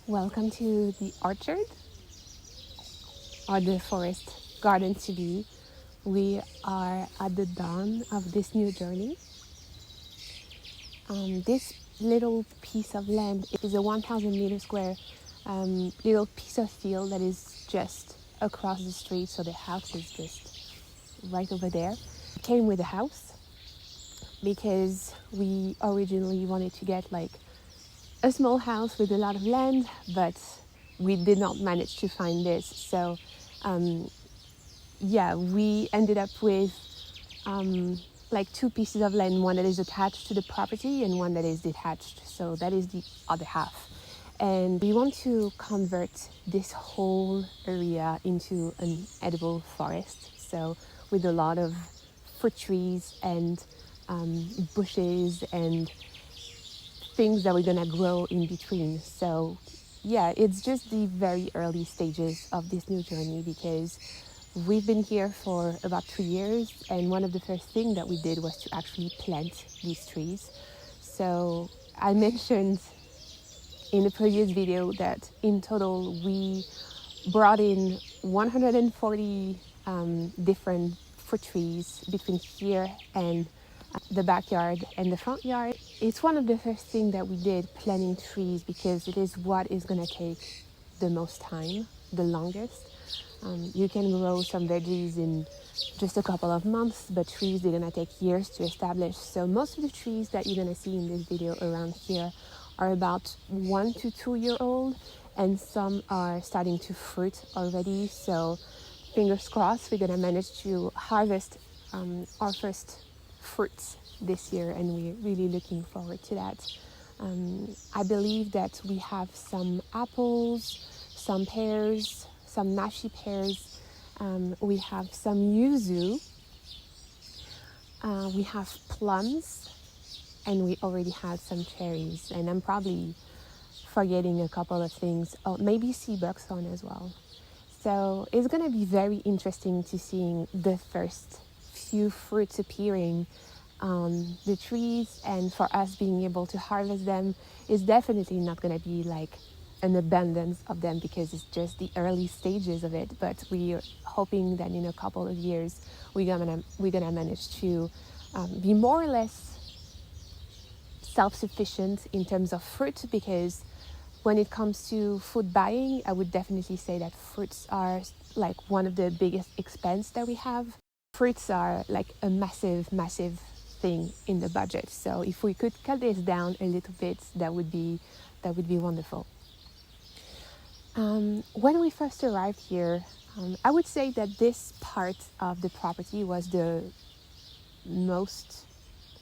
Welcome to the orchard or the forest garden to be. We are at the dawn of this new journey. This little piece of land is a 1,000 meter square little piece of field that is just across the street. So the house is just right over there. It came with the house because we originally wanted to get like a small house with a lot of land, but we did not manage to find this. So we ended up with like two pieces of land, one that is attached to the property and one that is detached. So that is the other half. And we want to convert this whole area into an edible forest. So with a lot of fruit trees and bushes and things that we're gonna grow in between. So yeah, it's just the very early stages of this new journey because we've been here for about 2 years, and one of the first things that we did was to actually plant these trees. So I mentioned in the previous video that in total we brought in 140 different fruit trees between here and the backyard and the front yard. It's one of the first things that we did, planting trees, because it is what is going to take the most time, the longest. You can grow some veggies in just a couple of months, but trees, they're going to take years to establish. So most of the trees that you're going to see in this video around here are about 1 to 2 year old, and some are starting to fruit already. So fingers crossed, we're going to manage to harvest our first fruits this year, and we're really looking forward to that. I believe that we have some apples, some pears, some nashi pears, we have some yuzu, we have plums, and we already had some cherries, and I'm probably forgetting a couple of things. Oh, maybe sea buckthorn as well. So it's going to be very interesting to seeing the first few fruits appearing on the trees, and for us being able to harvest them is definitely not going to be like an abundance of them because it's just the early stages of it. But we're hoping that in a couple of years we're gonna manage to be more or less self-sufficient in terms of fruit, because when it comes to food buying, I would definitely say that fruits are like one of the biggest expense that we have. Fruits are like a massive thing in the budget. So if we could cut this down a little bit, that would be wonderful. When we first arrived here, I would say that this part of the property was the most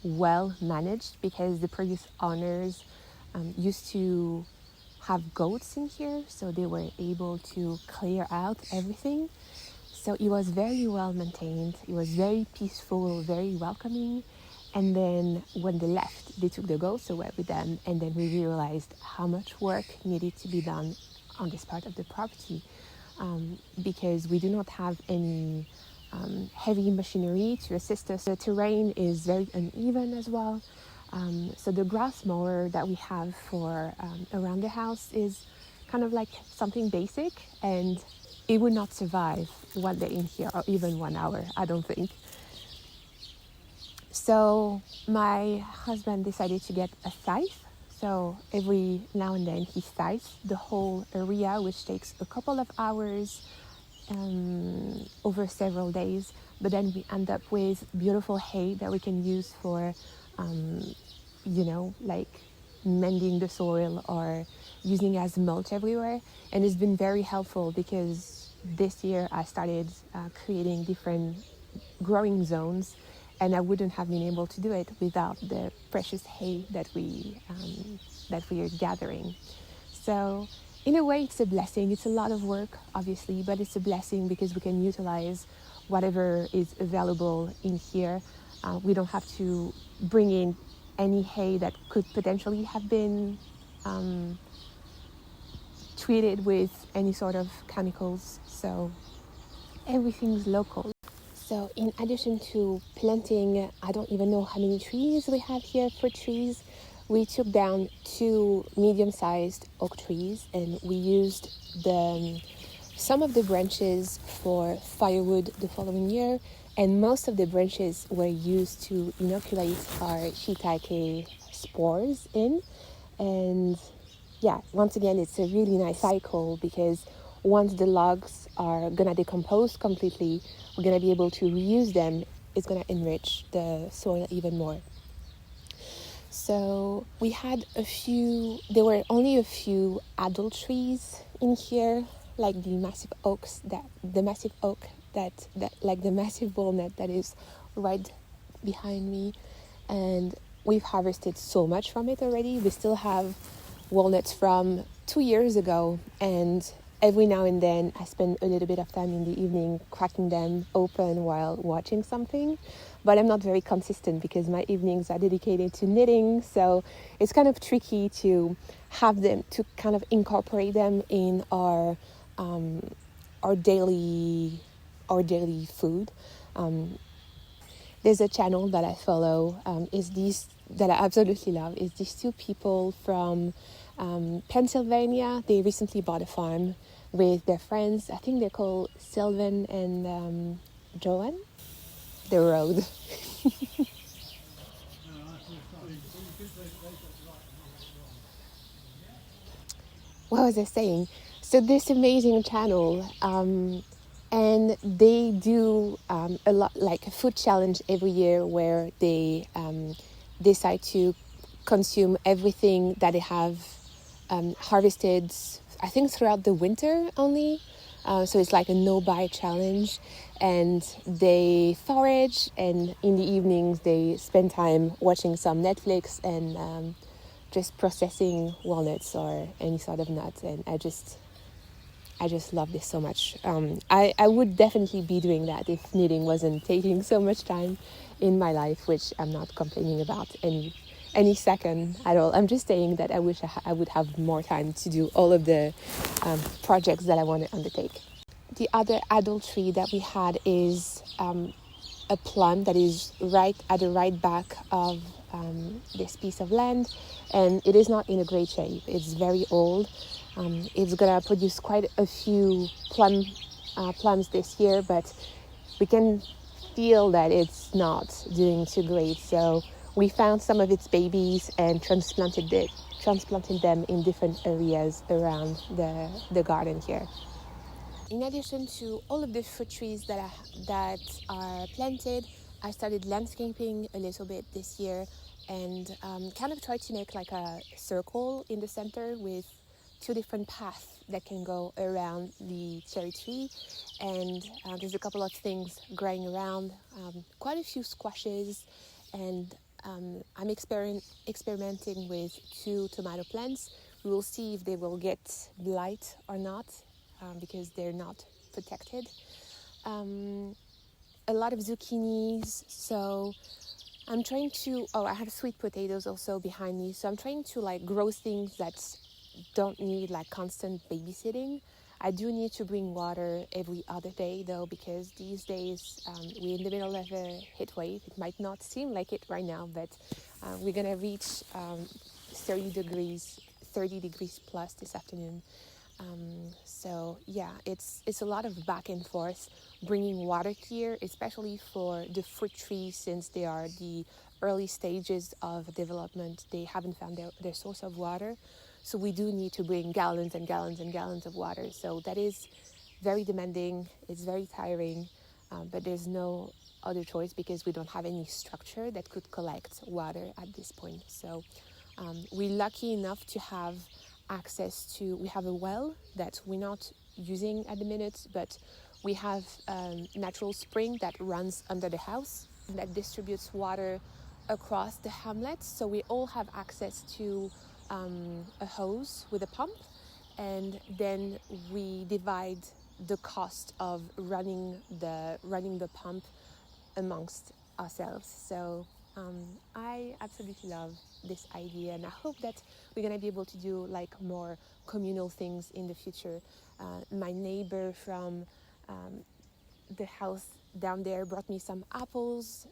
well managed because the previous owners used to have goats in here, so they were able to clear out everything. So it was very well maintained, it was very peaceful, very welcoming. And then when they left, they took the goats away with them, and then we realized how much work needed to be done on this part of the property, because we do not have any heavy machinery to assist us. The terrain is very uneven as well. So the grass mower that we have for around the house is kind of like something basic, and it would not survive 1 day in here or even 1 hour, I don't think. So my husband decided to get a scythe. So every now and then he scythes the whole area, which takes a couple of hours over several days. But then we end up with beautiful hay that we can use for, like mending the soil or using as mulch everywhere. And it's been very helpful because this year I started creating different growing zones, and I wouldn't have been able to do it without the precious hay that we are gathering. So in a way, it's a blessing. It's a lot of work, obviously, but it's a blessing because we can utilize whatever is available in here. We don't have to bring in any hay that could potentially have been treated with any sort of chemicals. So everything's local. So in addition to planting, I don't even know how many trees we have here for trees. we took down 2 medium-sized oak trees, and we used some of the branches for firewood the following year, and most of the branches were used to inoculate our shiitake spores in. And yeah, once again, it's a really nice cycle, because once the logs are gonna decompose completely, we're gonna be able to reuse them. It's gonna enrich the soil even more. So we had there were only a few adult trees in here, like the massive oak like the massive walnut that is right behind me. And we've harvested so much from it already. We still have walnuts from 2 years ago, and every now and then I spend a little bit of time in the evening cracking them open while watching something. But I'm not very consistent because my evenings are dedicated to knitting, so it's kind of tricky to have them, to kind of incorporate them in our daily food. There's a channel that I follow, that I absolutely love, is these 2 people from Pennsylvania. They recently bought a farm with their friends. I think they're called Sylvan and Joanne. The road. What was I saying? So this amazing channel, and they do a lot, like a food challenge every year, where they decide to consume everything that they have harvested, I think throughout the winter only. So it's like a no-buy challenge, and they forage, and in the evenings they spend time watching some Netflix and just processing walnuts or any sort of nut. And I just love this so much. I would definitely be doing that if knitting wasn't taking so much time in my life, which I'm not complaining about any second at all. I'm just saying that I wish I would have more time to do all of the projects that I want to undertake. The other adult tree that we had is a plum that is right at the right back of this piece of land, and it is not in a great shape. It's very old. It's gonna produce quite a few plums this year, but we can feel that it's not doing too great. So we found some of its babies and transplanted them in different areas around the garden here. In addition to all of the fruit trees that are planted, I started landscaping a little bit this year, and kind of tried to make like a circle in the center with 2 different paths that can go around the cherry tree. And there's a couple of things growing around, quite a few squashes, and I'm experimenting with 2 tomato plants. We will see if they will get blight or not, because they're not protected. A lot of zucchinis, so I'm trying to, I have sweet potatoes also behind me, so I'm trying to like grow things that don't need like constant babysitting. I do need to bring water every other day though, because these days we're in the middle of a heat wave. It might not seem like it right now, but we're gonna reach 30 degrees plus this afternoon. So yeah, it's a lot of back and forth bringing water here, especially for the fruit trees, since they are the early stages of development. They haven't found their source of water, so we do need to bring gallons and gallons and gallons of water. So that is very demanding. It's very tiring, but there's no other choice because we don't have any structure that could collect water at this point. So we're lucky enough to have we have a well that we're not using at the minute, but we have a natural spring that runs under the house that distributes water across the hamlet. So we all have access to a hose with a pump, and then we divide the cost of running the pump amongst ourselves. So I absolutely love this idea, and I hope that we're gonna be able to do like more communal things in the future. My neighbor from the house down there brought me some apples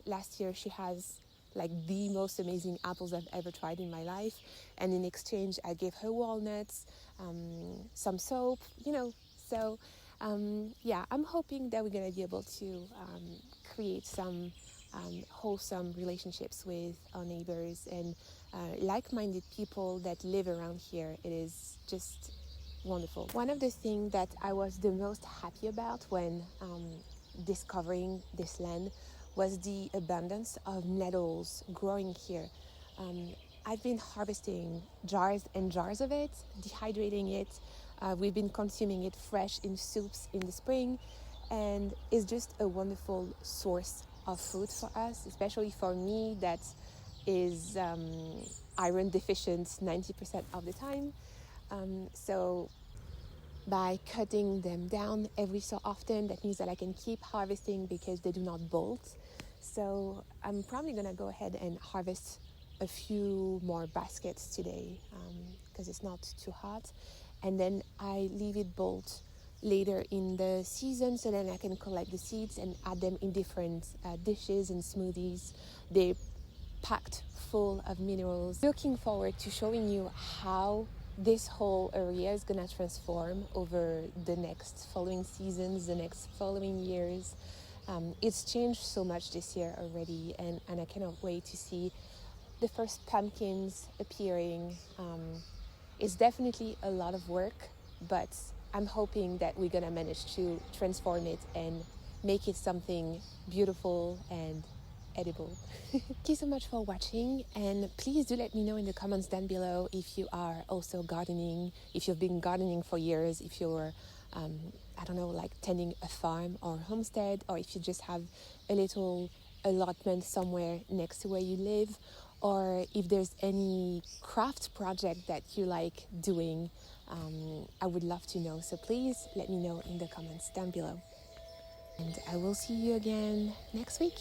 last year. She has like the most amazing apples I've ever tried in my life. And in exchange, I gave her walnuts, some soap, So, yeah, I'm hoping that we're going to be able to create some wholesome relationships with our neighbors and like-minded people that live around here. It is just wonderful. One of the things that I was the most happy about when discovering this land was the abundance of nettles growing here. I've been harvesting jars and jars of it, dehydrating it. We've been consuming it fresh in soups in the spring, and it's just a wonderful source of food for us, especially for me that is iron deficient 90% of the time. So by cutting them down every so often, that means that I can keep harvesting because they do not bolt. So I'm probably going to go ahead and harvest a few more baskets today because it's not too hot. And then I leave it bolt later in the season so then I can collect the seeds and add them in different dishes and smoothies. They're packed full of minerals. Looking forward to showing you how this whole area is going to transform over the next following seasons, the next following years. It's changed so much this year already, and I cannot wait to see the first pumpkins appearing. It's definitely a lot of work, but I'm hoping that we're going to manage to transform it and make it something beautiful and edible. Thank you so much for watching, and please do let me know in the comments down below if you are also gardening, if you've been gardening for years, if you're like tending a farm or homestead, or if you just have a little allotment somewhere next to where you live, or if there's any craft project that you like doing. I would love to know, so please let me know in the comments down below, and I will see you again next week.